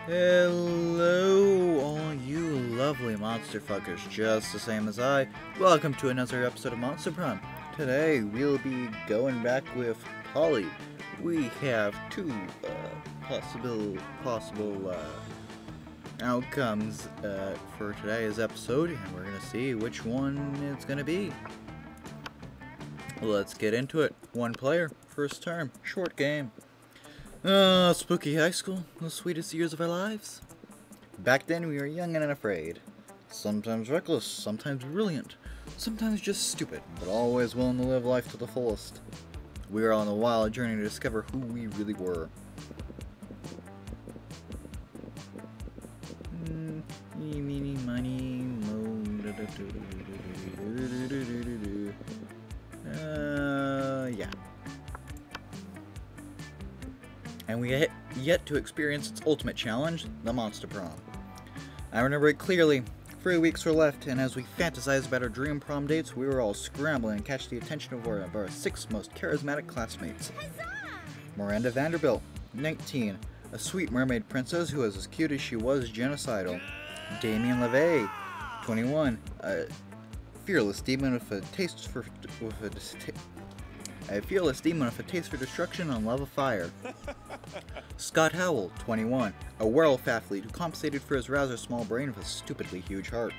Hello, all you lovely monster fuckers, just the same as I. Welcome to another episode of Monster Prom. Today, we'll be going back with Polly. We have two possible outcomes for today's episode, and we're going to see which one it's going to be. Let's get into it. One player, first term, short game. Spooky high school, the sweetest years of our lives. Back then we were young and unafraid. Sometimes reckless, sometimes brilliant, sometimes just stupid, but always willing to live life to the fullest. We were on a wild journey to discover who we really were. Meeny, miny, mo, yeah. And we yet to experience its ultimate challenge, the Monster Prom. I remember it clearly. 3 weeks were left, and as we fantasized about our dream prom dates, we were all scrambling to catch the attention of our 6 most charismatic classmates. Huzzah! Miranda Vanderbilt, 19, a sweet mermaid princess who was as cute as she was genocidal. Damien LeVay, 21, a fearless demon with a taste for destruction and love of fire. Scott Howell, 21, a werewolf athlete who compensated for his rather small brain with a stupidly huge heart.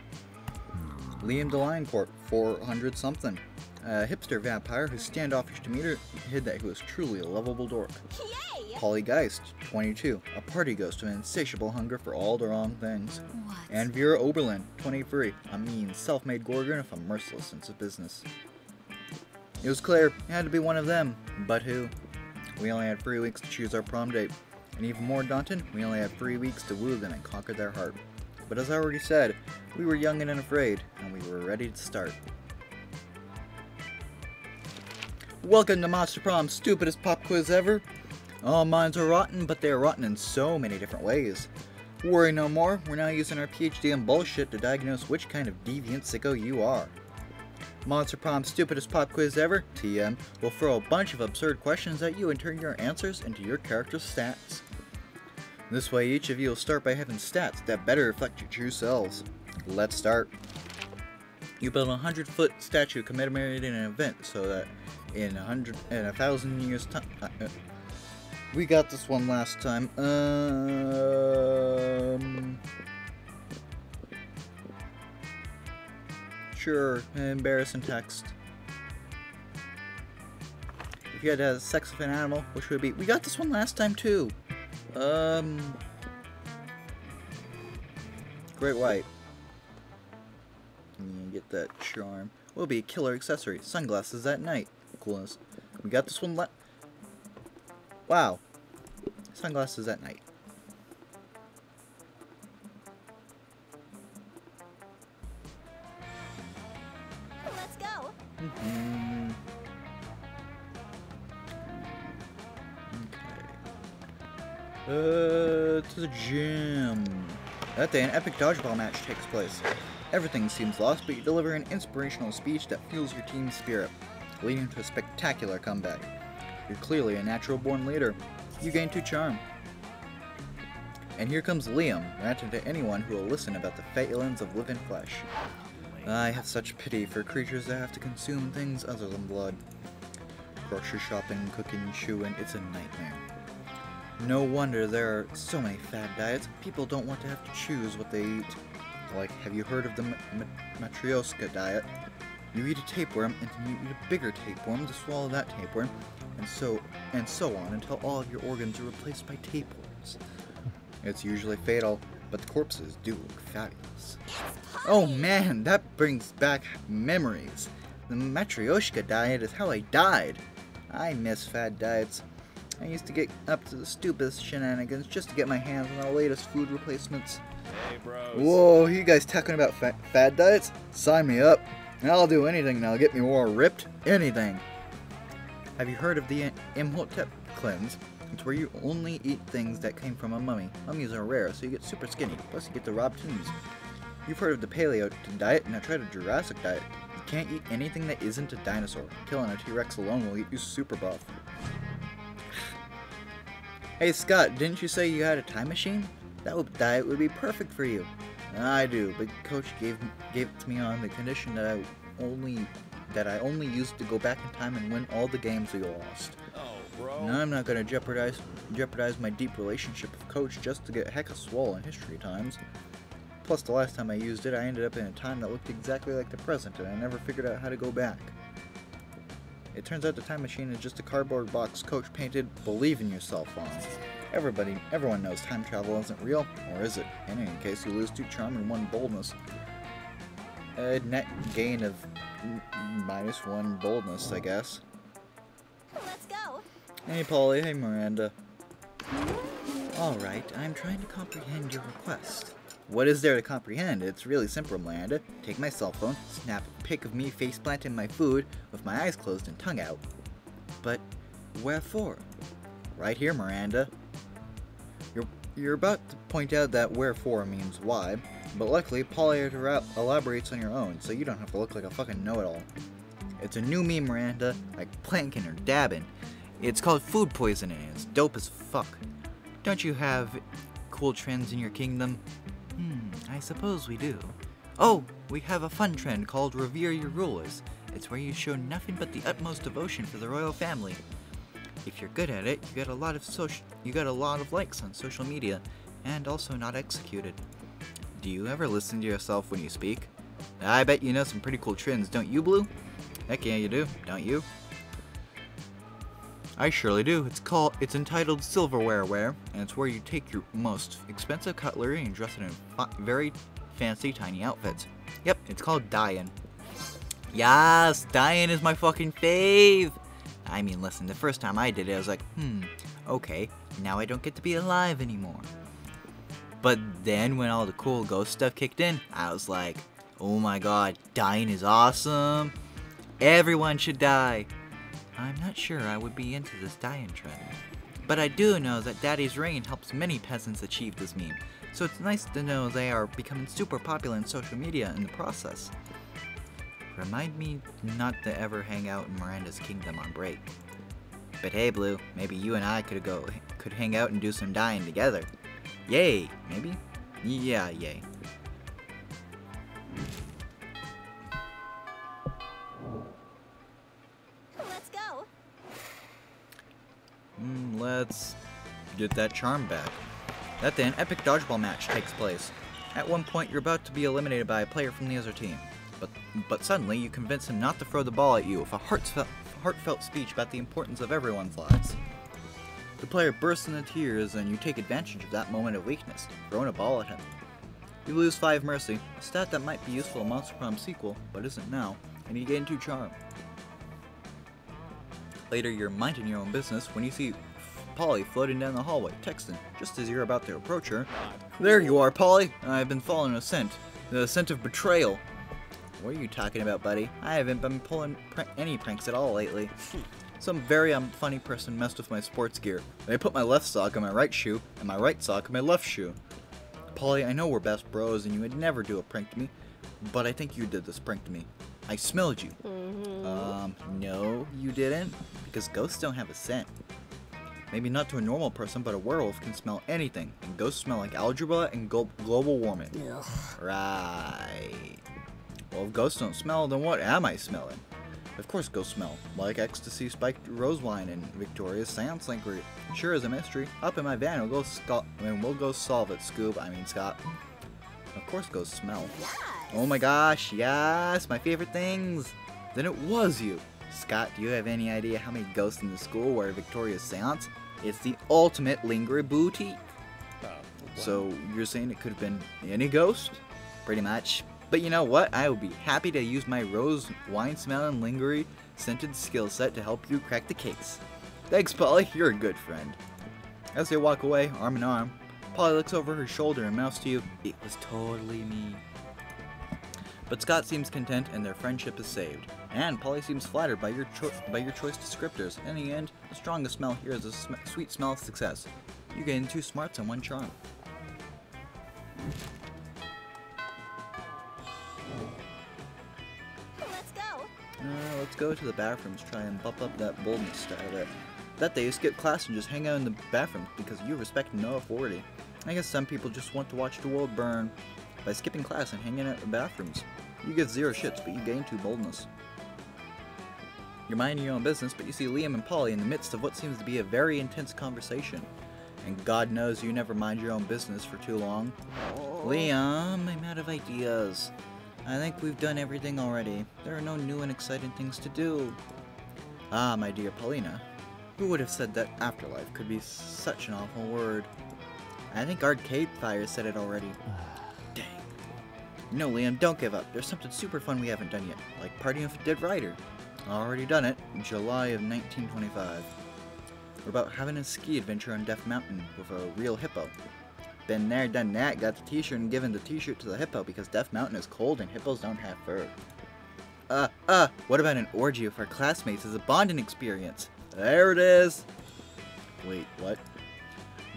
Liam DeLioncourt, 400-something, a hipster vampire whose standoffish demeanor hid that he was truly a lovable dork. Yay! Polly Geist, 22, a party ghost with an insatiable hunger for all the wrong things. What? And Vera Oberlin, 23, a mean, self-made gorgon with a merciless sense of business. It was clear, it had to be one of them, but who? We only had 3 weeks to choose our prom date, and even more daunting, we only had 3 weeks to woo them and conquer their heart. But as I already said, we were young and unafraid, and we were ready to start. Welcome to Monster Prom's stupidest pop quiz ever. All minds are rotten, but they are rotten in so many different ways. Worry no more, we're now using our PhD in bullshit to diagnose which kind of deviant sicko you are. Monster Prom's stupidest pop quiz ever, TM, will throw a bunch of absurd questions at you and turn your answers into your character's stats. This way each of you will start by having stats that better reflect your true selves. Let's start. You build a 100-foot statue commemorating an event so that in 1,000 years time... we got this one last time. Sure, embarrassing text. If you had to have sex with an animal, which would be... we got this one last time too. Great white. You get that charm. What would be a killer accessory? Sunglasses at night. Coolness. We got this one wow. Sunglasses at night. Let's go. Okay. To the gym. That day, an epic dodgeball match takes place. Everything seems lost, but you deliver an inspirational speech that fuels your team's spirit, leading to a spectacular comeback. You're clearly a natural-born leader. You gain 2 charm. And here comes Liam, ranting to anyone who will listen about the failings of living flesh. I have such pity for creatures that have to consume things other than blood. Grocery shopping, cooking, chewing, it's a nightmare. No wonder there are so many fad diets. People don't want to have to choose what they eat. Like, have you heard of the Matryoshka diet? You eat a tapeworm, and then you eat a bigger tapeworm to swallow that tapeworm, and so on until all of your organs are replaced by tapeworms. It's usually fatal, but the corpses do look fabulous. Oh man, that brings back memories. The Matryoshka diet is how I died. I miss fad diets. I used to get up to the stupidest shenanigans just to get my hands on the latest food replacements. Hey bros. Whoa, you guys talking about fad diets? Sign me up. I'll do anything that'll get me more ripped. Anything. Have you heard of the Imhotep cleanse? It's where you only eat things that came from a mummy. Mummies are rare, so you get super skinny. Plus you get to rob tombs. You've heard of the Paleo diet? Now try the Jurassic diet. You can't eat anything that isn't a dinosaur. Killing a T-Rex alone will get you super buff. Hey Scott, didn't you say you had a time machine? That would be perfect for you. I do, but Coach gave it to me on the condition that I only used to go back in time and win all the games we lost. Oh, bro. And I'm not gonna jeopardize my deep relationship with Coach just to get hecka swole in history times. Plus, the last time I used it, I ended up in a time that looked exactly like the present, and I never figured out how to go back. It turns out the time machine is just a cardboard box Coach painted "Believe in Yourself" on. Everyone knows time travel isn't real, or is it? In any case, you lose 2 charm and 1 boldness. A net gain of -1 boldness, I guess. Let's go. Hey, Polly. Hey, Miranda. Alright, I'm trying to comprehend your request. What is there to comprehend? It's really simple, Miranda. Take my cell phone, snap a pic of me face-planting my food with my eyes closed and tongue out. But wherefore? Right here, Miranda. You're about to point out that wherefore means why, but luckily Polly elaborates on your own, so you don't have to look like a fucking know-it-all. It's a new meme, Miranda, like planking or dabbing. It's called food poisoning, and it's dope as fuck. Don't you have cool trends in your kingdom? I suppose we do. Oh, we have a fun trend called Revere Your Rulers. It's where you show nothing but the utmost devotion for the royal family. If you're good at it, you get a lot of likes on social media, and also not executed. Do you ever listen to yourself when you speak? I bet you know some pretty cool trends, don't you, Blue? Heck yeah, you do, don't you? I surely do. It's entitled Silverware Wear, and it's where you take your most expensive cutlery and dress it in very fancy tiny outfits. Yep, it's called dyeing. Yes, dyeing is my fucking fave! I mean, listen, the first time I did it, I was like, okay, now I don't get to be alive anymore. But then when all the cool ghost stuff kicked in, I was like, oh my god, dyeing is awesome! Everyone should dye! I'm not sure I would be into this dyeing trend. But I do know that Daddy's Reign helps many peasants achieve this meme, so it's nice to know they are becoming super popular in social media in the process. Remind me not to ever hang out in Miranda's kingdom on break. But hey, Blue, maybe you and I could hang out and do some dyeing together. Yay, maybe? Yeah, yay. Let's go. Let's get that charm back. That day, an epic dodgeball match takes place. At one point, you're about to be eliminated by a player from the other team. But suddenly, you convince him not to throw the ball at you with a heartfelt speech about the importance of everyone's lives. The player bursts into tears, and you take advantage of that moment of weakness, throwing a ball at him. You lose 5 mercy, a stat that might be useful in Monster Prom sequel, but isn't now, and you gain 2 charm. Later, you're minding your own business when you see Polly floating down the hallway, texting, just as you're about to approach her. There you are, Polly! I've been following a scent. The scent of betrayal. What are you talking about, buddy? I haven't been pulling any pranks at all lately. Some very funny person messed with my sports gear. They put my left sock on my right shoe, and my right sock on my left shoe. Polly, I know we're best bros, and you would never do a prank to me, but I think you did this prank to me. I smelled you. No, you didn't, because ghosts don't have a scent. Maybe not to a normal person, but a werewolf can smell anything, and ghosts smell like algebra and global warming. Ugh. Right. Well, if ghosts don't smell, then what am I smelling? Of course ghosts smell, like ecstasy, spiked rose wine, and Victoria's seance lingerie. Sure is a mystery. Up in my van, we'll go solve it, Scott. Of course ghosts smell. Yes. Oh my gosh, yes, my favorite things. Then it was you. Scott, do you have any idea how many ghosts in the school wear Victoria's seance? It's the ultimate lingerie boutique. So you're saying it could have been any ghost? Pretty much. But you know what? I would be happy to use my rose wine smelling lingerie scented skill set to help you crack the case. Thanks, Polly. You're a good friend. As they walk away, arm in arm, Polly looks over her shoulder and mouths to you, "It was totally me." But Scott seems content and their friendship is saved. And Polly seems flattered by your choice descriptors. In the end, the strongest smell here is a sweet smell of success. You gain 2 smarts and 1 charm. Let's go. Let's go to the bathrooms, try and bump up that boldness out of it. That day, you skip class and just hang out in the bathrooms because you respect no authority. I guess some people just want to watch the world burn. By skipping class and hanging out in the bathrooms, you get 0 shits, but you gain 2 boldness. You're minding your own business, but you see Liam and Polly in the midst of what seems to be a very intense conversation. And God knows you never mind your own business for too long. Liam, I'm out of ideas. I think we've done everything already. There are no new and exciting things to do. Ah, my dear Paulina. Who would have said that afterlife could be such an awful word? I think Arcade Fire said it already. Dang. No, Liam, don't give up. There's something super fun we haven't done yet, like partying with a dead rider. Already done it, July of 1925. We're about having a ski adventure on Death Mountain with a real hippo. Been there, done that, got the t-shirt and given the t-shirt to the hippo because Death Mountain is cold and hippos don't have fur. What about an orgy with our classmates as a bonding experience? There it is! Wait, what?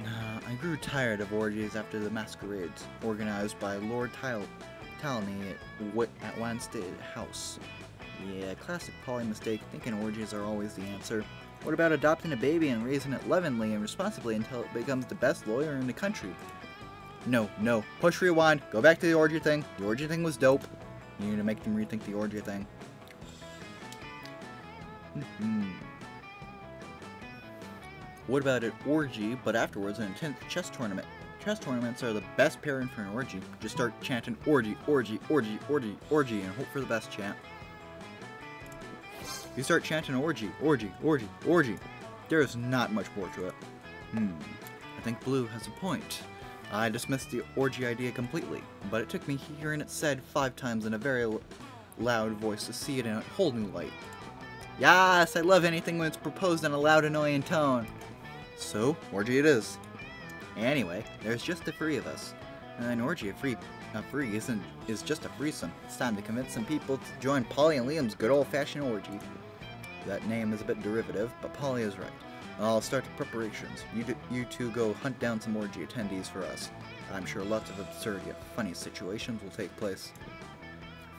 Nah, I grew tired of orgies after the masquerades organized by Lord Talmy at Wanstead House. Yeah, classic Polly mistake, thinking orgies are always the answer. What about adopting a baby and raising it lovingly and responsibly until it becomes the best lawyer in the country? No, push rewind, go back to the orgy thing. The orgy thing was dope. You need to make them rethink the orgy thing. What about an orgy, but afterwards an intense chess tournament? Chess tournaments are the best pairing for an orgy. Just start chanting orgy, orgy, orgy, orgy, orgy, and hope for the best chant. You start chanting orgy, orgy, orgy, orgy. There is not much more to it. I think Blue has a point. I dismissed the orgy idea completely, but it took me hearing it said 5 times in a very loud voice to see it in a whole new light. Yes, I love anything when it's proposed in a loud, annoying tone. So, orgy it is. Anyway, there's just the 3 of us. And an orgy is just a threesome. It's time to convince some people to join Polly and Liam's good old-fashioned orgy. That name is a bit derivative, but Polly is right. I'll start the preparations. You two go hunt down some orgy attendees for us. I'm sure lots of absurd yet funny situations will take place.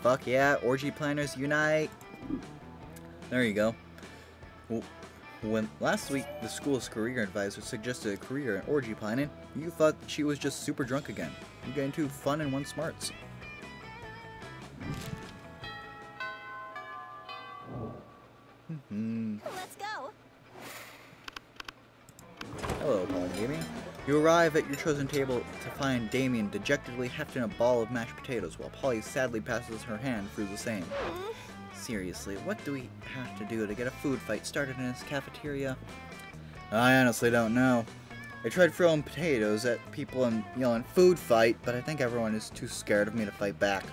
Fuck yeah, orgy planners unite! There you go. When last week the school's career advisor suggested a career in orgy planning, you thought she was just super drunk again. You're getting 2 fun and 1 smarts. Let's go. Hello, Paul and Damien. You arrive at your chosen table to find Damien dejectedly hefting a ball of mashed potatoes while Polly sadly passes her hand through the same. Seriously, what do we have to do to get a food fight started in this cafeteria? I honestly don't know. I tried throwing potatoes at people and yelling, "Food fight," but I think everyone is too scared of me to fight back.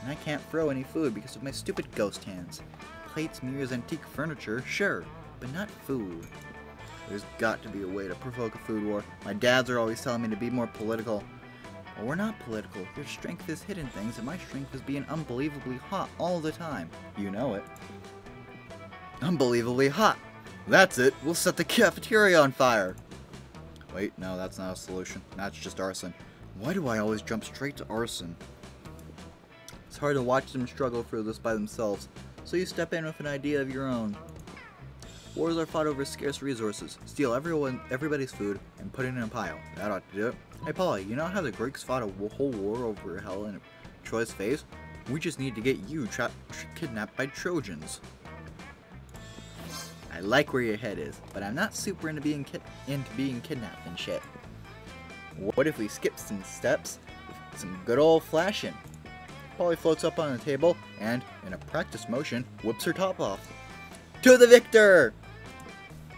And I can't throw any food because of my stupid ghost hands. Plates, mirrors, antique furniture, sure, but not food. There's got to be a way to provoke a food war. My dads are always telling me to be more political. But we're not political. Your strength is hidden things, and my strength is being unbelievably hot all the time. You know it. Unbelievably hot! That's it! We'll set the cafeteria on fire! Wait, no, that's not a solution. That's just arson. Why do I always jump straight to arson? It's hard to watch them struggle through this by themselves, so you step in with an idea of your own. Wars are fought over scarce resources. Steal everybody's food and put it in a pile. That ought to do it. Hey Polly, you know how the Greeks fought a whole war over Hell in Troy's face? We just need to get you kidnapped by Trojans. I like where your head is, but I'm not super into being kidnapped and shit. What if we skip some steps with some good old flashing? Polly floats up on the table and, in a practice motion, whips her top off. To the victor!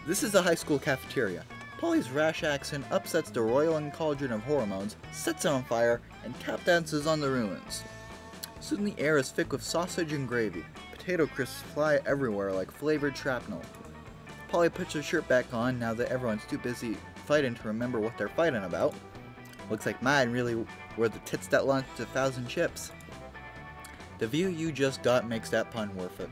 This is a high school cafeteria. Polly's rash accent upsets the roiling cauldron of hormones, sets it on fire, and tap dances on the ruins. Soon the air is thick with sausage and gravy. Potato crisps fly everywhere like flavored shrapnel. Polly puts her shirt back on now that everyone's too busy fighting to remember what they're fighting about. Looks like mine really were the tits that launched 1,000 chips. The view you just got makes that pun worth it.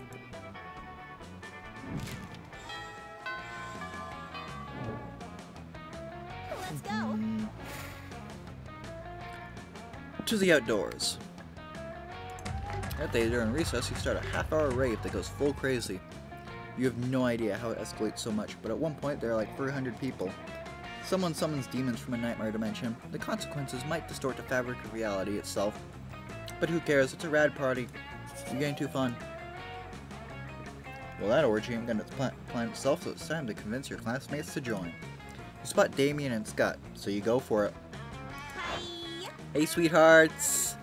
Let's go. To the outdoors. That day during recess, you start a half-hour rave that goes full crazy. You have no idea how it escalates so much, but at one point there are like 300 people. someone summons demons from a nightmare dimension, the consequences might distort the fabric of reality itself. But who cares? It's a rad party. You're getting too fun. Well, that orgy ain't gonna plan itself, so it's time to convince your classmates to join. You spot Damien and Scott, so you go for it. Hi. Hey, sweethearts!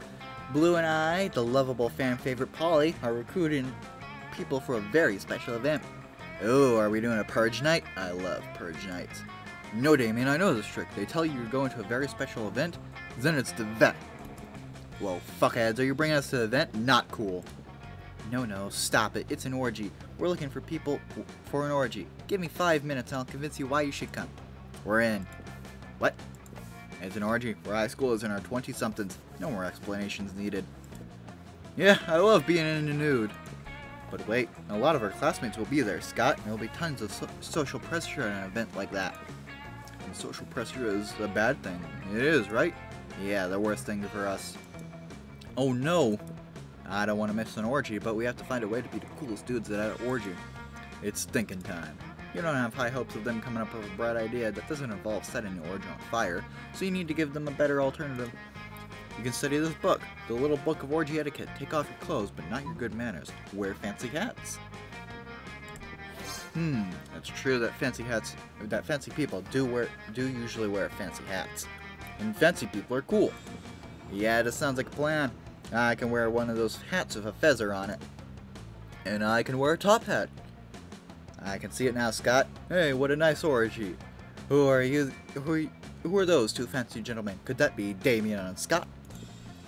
Blue and I, the lovable fan favorite Polly, are recruiting people for a very special event. Oh, are we doing a purge night? I love purge nights. No, Damien, I know this trick. They tell you you're going to a very special event, then it's the vet. Whoa, fuckheads, are you bringing us to the event? Not cool. No, stop it. It's an orgy. We're looking for people for an orgy. Give me 5 minutes and I'll convince you why you should come. We're in. What? It's an orgy. We're high schoolers in our 20-somethings. No more explanations needed. Yeah, I love being in the nude. But wait, a lot of our classmates will be there, Scott. There will be tons of social pressure at an event like that. And social pressure is a bad thing. It is, right? Yeah, the worst thing for us. Oh no! I don't want to miss an orgy, but we have to find a way to be the coolest dudes at an orgy. It's thinking time. You don't have high hopes of them coming up with a bright idea that doesn't involve setting the orgy on fire, so you need to give them a better alternative. You can study this book, the little book of orgy etiquette. Take off your clothes, but not your good manners. Wear fancy hats. It's true that fancy people do usually wear fancy hats. And fancy people are cool. Yeah, this sounds like a plan. I can wear one of those hats with a feather on it. And I can wear a top hat. I can see it now, Scott. Hey, what a nice orgy. Who are you? Who are those two fancy gentlemen? Could that be Damien and Scott?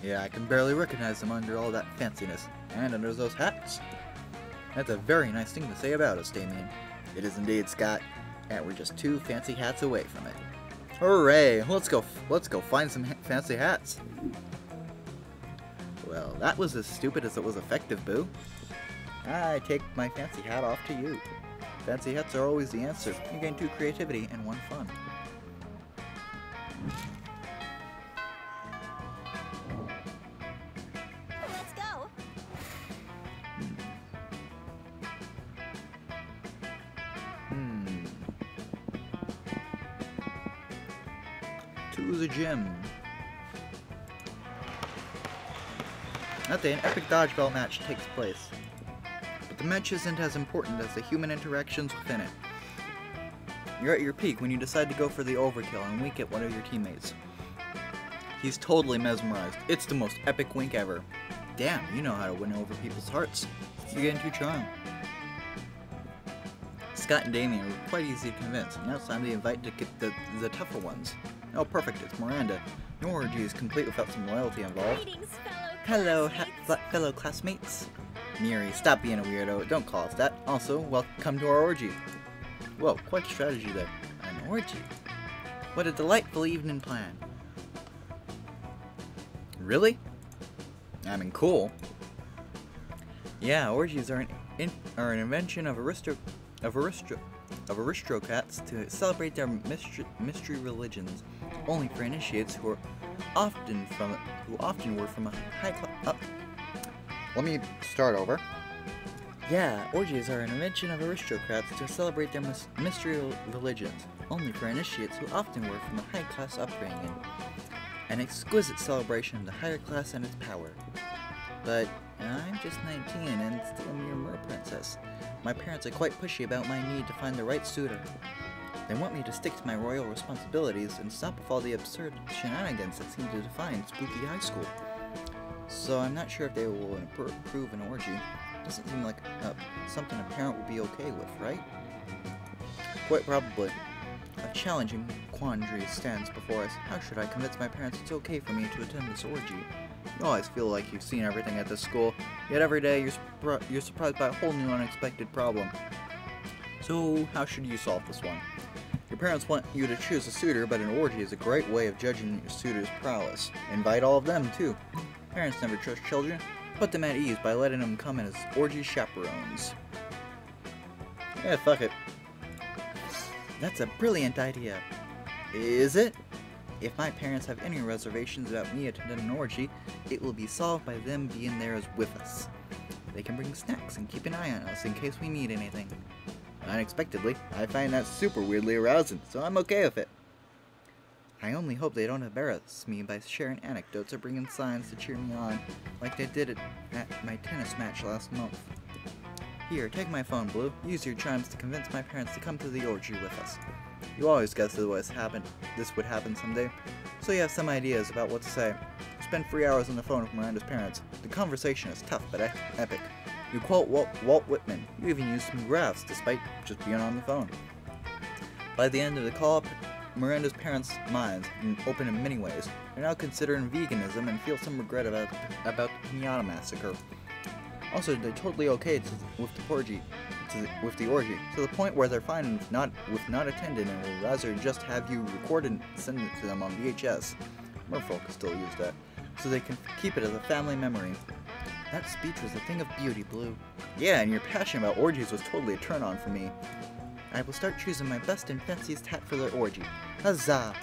Yeah, I can barely recognize them under all that fanciness. And under those hats. That's a very nice thing to say about us, Damien. It is indeed, Scott. And we're just 2 fancy hats away from it. Hooray! Let's go find some fancy hats. Well, that was as stupid as it was effective, Boo. I take my fancy hat off to you. Fancy hats are always the answer. You gain 2 creativity and 1 fun. Let's go. To the gym. That day, an epic dodgeball match takes place. But the match isn't as important as the human interactions within it. You're at your peak when you decide to go for the overkill and wink at one of your teammates. He's totally mesmerized. It's the most epic wink ever. Damn, you know how to win over people's hearts. You're getting too charmed. Scott and Damien were quite easy to convince, and now it's time to invite to get the tougher ones. Oh, perfect, it's Miranda. No orgy is complete without some loyalty involved. Greetings, Hello, fellow classmates. Miri, stop being a weirdo. Don't call us that. Also, welcome to our orgy. Whoa, quite a strategy there. An orgy? What a delightful evening plan. Really? I mean, cool. Yeah, orgies are an invention of aristocrats to celebrate their mystery religions, only for initiates who often were from a high class. Let me start over. Yeah, orgies are an invention of aristocrats to celebrate their mystery religions, only for initiates who often were from a high-class upbringing. An exquisite celebration of the higher class and its power. But I'm just 19 and still a mere mer princess. My parents are quite pushy about my need to find the right suitor. They want me to stick to my royal responsibilities and stop with all the absurd shenanigans that seem to define spooky high school. So I'm not sure if they will approve an orgy. Doesn't seem like something a parent would be okay with, right? Quite probably. A challenging quandary stands before us. How should I convince my parents it's okay for me to attend this orgy? You always feel like you've seen everything at this school, yet every day you're surprised by a whole new unexpected problem. So how should you solve this one? Your parents want you to choose a suitor, but an orgy is a great way of judging your suitor's prowess. Invite all of them, too. Parents never trust children. Put them at ease by letting them come in as orgy chaperones. Yeah, fuck it. That's a brilliant idea. Is it? If my parents have any reservations about me attending an orgy, it will be solved by them being there with us. They can bring snacks and keep an eye on us in case we need anything. Unexpectedly, I find that super weirdly arousing, so I'm okay with it. I only hope they don't embarrass me by sharing anecdotes or bringing signs to cheer me on, like they did at my tennis match last month. Here, take my phone, Blue. Use your charms to convince my parents to come to the orgy with us. You always guessed this would happen someday, so you have some ideas about what to say. You spend 3 hours on the phone with Miranda's parents. The conversation is tough but epic. You quote Walt Whitman. You even use some graphs despite just being on the phone. By the end of the call, Miranda's parents' minds have been open in many ways. They're now considering veganism and feel some regret about the Pinata massacre. Also, they're totally okay with the orgy, to the point where they're fine with not attending and will rather just have you record and send it to them on VHS. Merfolk still use that, so they can keep it as a family memory. That speech was a thing of beauty, Blue. Yeah, and your passion about orgies was totally a turn-on for me. I will start choosing my best and fanciest hat for the orgy. Huzzah!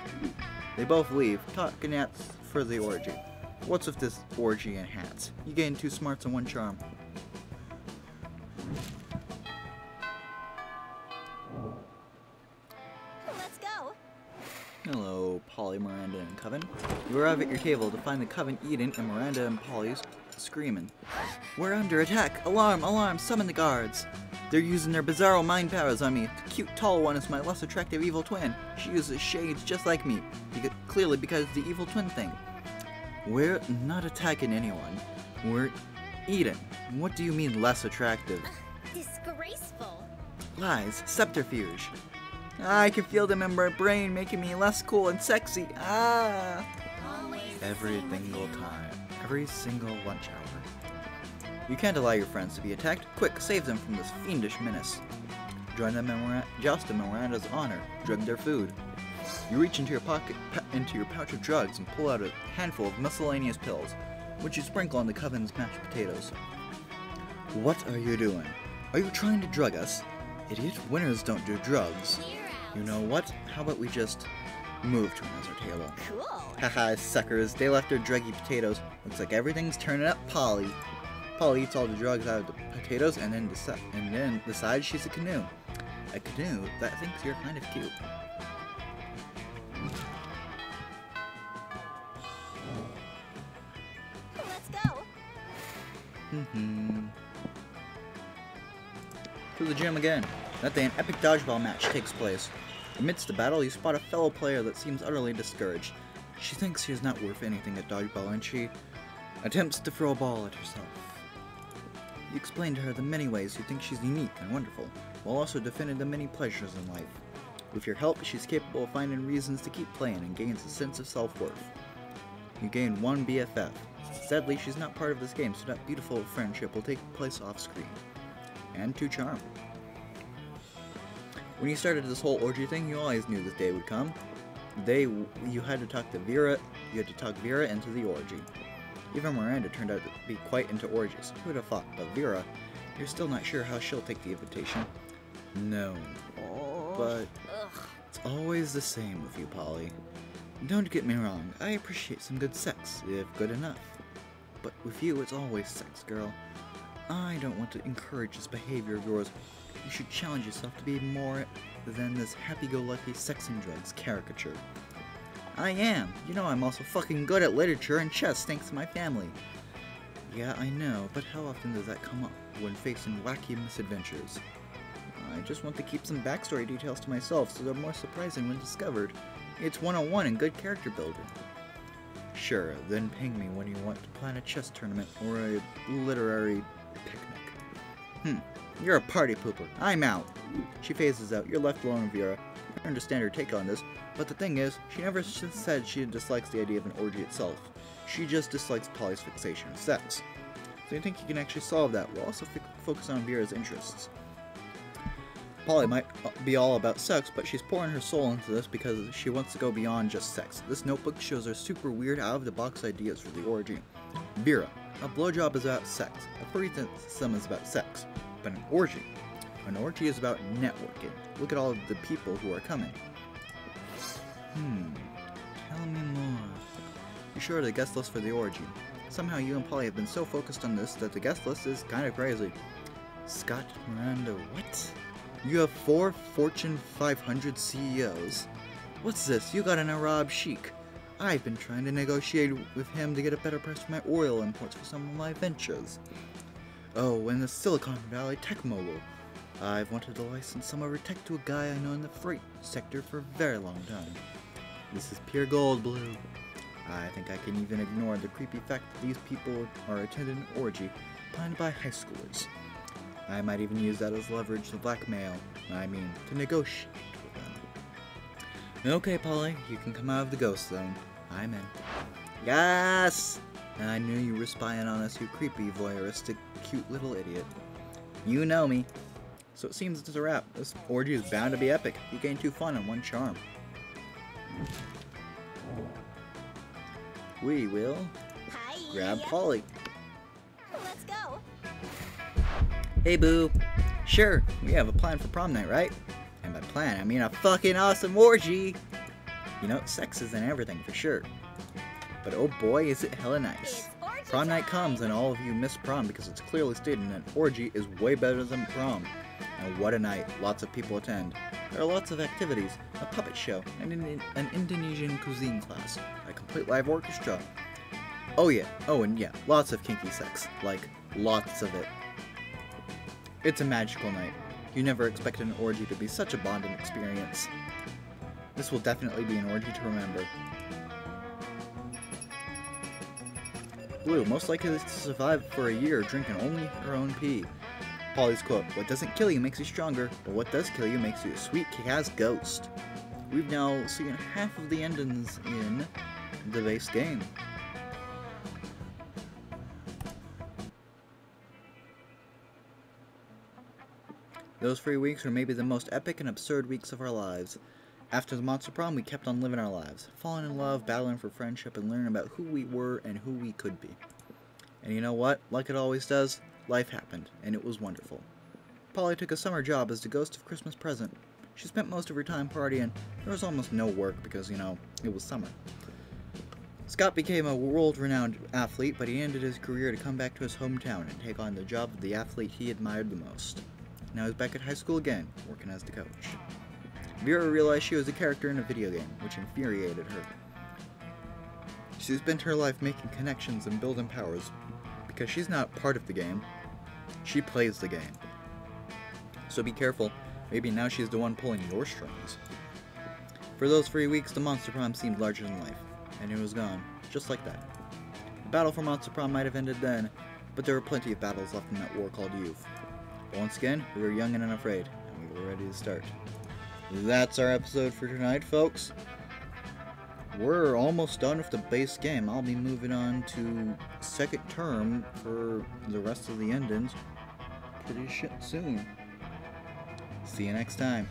They both leave, talking hats for the orgy. What's with this orgy and hats? You gain 2 smarts and 1 charm. Let's go. Hello, Polly, Miranda, and Coven. You arrive at your table to find the Coven eating and Miranda and Polly's screaming. We're under attack! Alarm! Alarm! Summon the guards! They're using their bizarro mind powers on me. The cute tall one is my less attractive evil twin. She uses shades just like me. Clearly because the evil twin thing. We're not attacking anyone. We're eating. What do you mean less attractive? Disgraceful. Lies. Subterfuge. I can feel them in my brain making me less cool and sexy. Ah! Always Every single time. Every single lunch hour. You can't allow your friends to be attacked. Quick, save them from this fiendish menace. Join them in joust in Miranda's honor. Drug their food. You reach into your pouch of drugs and pull out a handful of miscellaneous pills, which you sprinkle on the Coven's mashed potatoes. What are you doing? Are you trying to drug us? Idiot, winners don't do drugs. You know what? How about we just move to another table? Cool. Haha, suckers. They left their druggy potatoes. Looks like everything's turning up Polly. Polly eats all the drugs out of the potatoes and then decides she's a canoe. A canoe that thinks you're kind of cute. Let's go. To the gym again. That day, an epic dodgeball match takes place. Amidst the battle, you spot a fellow player that seems utterly discouraged. She thinks she is not worth anything at dodgeball, and she attempts to throw a ball at herself. You explain to her the many ways you think she's unique and wonderful, while also defending the many pleasures in life. With your help, she's capable of finding reasons to keep playing and gains a sense of self-worth. You gain 1 BFF. Sadly, she's not part of this game, so that beautiful friendship will take place off-screen. And 2 charm. When you started this whole orgy thing, you always knew this day would come. You had to talk Vera into the orgy. Even Miranda turned out to be quite into orgies. Who would have thought? But Vera, you're still not sure how she'll take the invitation. No. But it's always the same with you, Polly. Don't get me wrong, I appreciate some good sex, if good enough. But with you, it's always sex, girl. I don't want to encourage this behavior of yours. You should challenge yourself to be more than this happy-go-lucky sex and drugs caricature. I am. You know I'm also fucking good at literature and chess thanks to my family. Yeah, I know, but how often does that come up when facing wacky misadventures? I just want to keep some backstory details to myself so they're more surprising when discovered. It's 101 in good character building. Sure, then ping me when you want to plan a chess tournament or a literary picnic. You're a party pooper. I'm out. She phases out. You're left alone with Vera. I understand her take on this, but the thing is, she never said she dislikes the idea of an orgy itself. She just dislikes Polly's fixation of sex. So you think you can actually solve that while also focus on Vera's interests. Polly might be all about sex, but she's pouring her soul into this because she wants to go beyond just sex. This notebook shows her super weird, out-of-the-box ideas for the orgy. Vera, a blowjob is about sex. A threesome is about sex. But an orgy is about networking. Look at all of the people who are coming. Tell me more. You sure the guest list for the orgy? Somehow you and Polly have been so focused on this that the guest list is kind of crazy. Scott, Miranda, what? You have 4 Fortune 500 CEOs. What's this? You got an Arab sheik. I've been trying to negotiate with him to get a better price for my oil imports for some of my ventures. Oh, and the Silicon Valley tech mogul. I've wanted to license some of her tech to a guy I know in the freight sector for a very long time. This is pure gold, Blue. I think I can even ignore the creepy fact that these people are attending an orgy planned by high schoolers. I might even use that as leverage to blackmail, to negotiate with them. Okay, Polly, you can come out of the ghost zone. I'm in. Yes! I knew you were spying on us, you creepy, voyeuristic, cute little idiot. You know me. So it seems it's a wrap. This orgy is bound to be epic. You gain 2 fun and 1 charm. We will Hi. grab Polly. Let's go. Hey, Boo. Sure, we have a plan for prom night, right? And by plan, I mean a fucking awesome orgy. You know, sex isn't everything for sure. But oh boy, is it hella nice. It's orgy Prom night time. comes and all of you miss prom because it's clearly stated an orgy is way better than prom. And what a night. Lots of people attend. There are lots of activities, a puppet show, and an Indonesian cuisine class, a complete live orchestra. Oh and yeah, lots of kinky sex. Like, lots of it. It's a magical night. You never expected an orgy to be such a bonding experience. This will definitely be an orgy to remember. Blue, most likely to survive for a year drinking only her own pee. Polly's quote, what doesn't kill you makes you stronger, but what does kill you makes you a sweet kick-ass ghost. We've now seen half of the endings in the base game. Those 3 weeks were maybe the most epic and absurd weeks of our lives. After the Monster Prom, we kept on living our lives, falling in love, battling for friendship, and learning about who we were and who we could be. And you know what? Like it always does, life happened, and it was wonderful. Polly took a summer job as the ghost of Christmas present. She spent most of her time partying. There was almost no work because, you know, it was summer. Scott became a world-renowned athlete, but he ended his career to come back to his hometown and take on the job of the athlete he admired the most. Now he's back at high school again, working as the coach. Vera realized she was a character in a video game, which infuriated her. She spent her life making connections and building powers. Because she's not part of the game, she plays the game. So be careful, maybe now she's the one pulling your strings. For those 3 weeks, the Monster Prom seemed larger than life, and it was gone, just like that. The battle for Monster Prom might have ended then, but there were plenty of battles left in that war called youth. But once again, we were young and unafraid, and we were ready to start. That's our episode for tonight, folks. We're almost done with the base game. I'll be moving on to second term for the rest of the endings pretty soon. See you next time.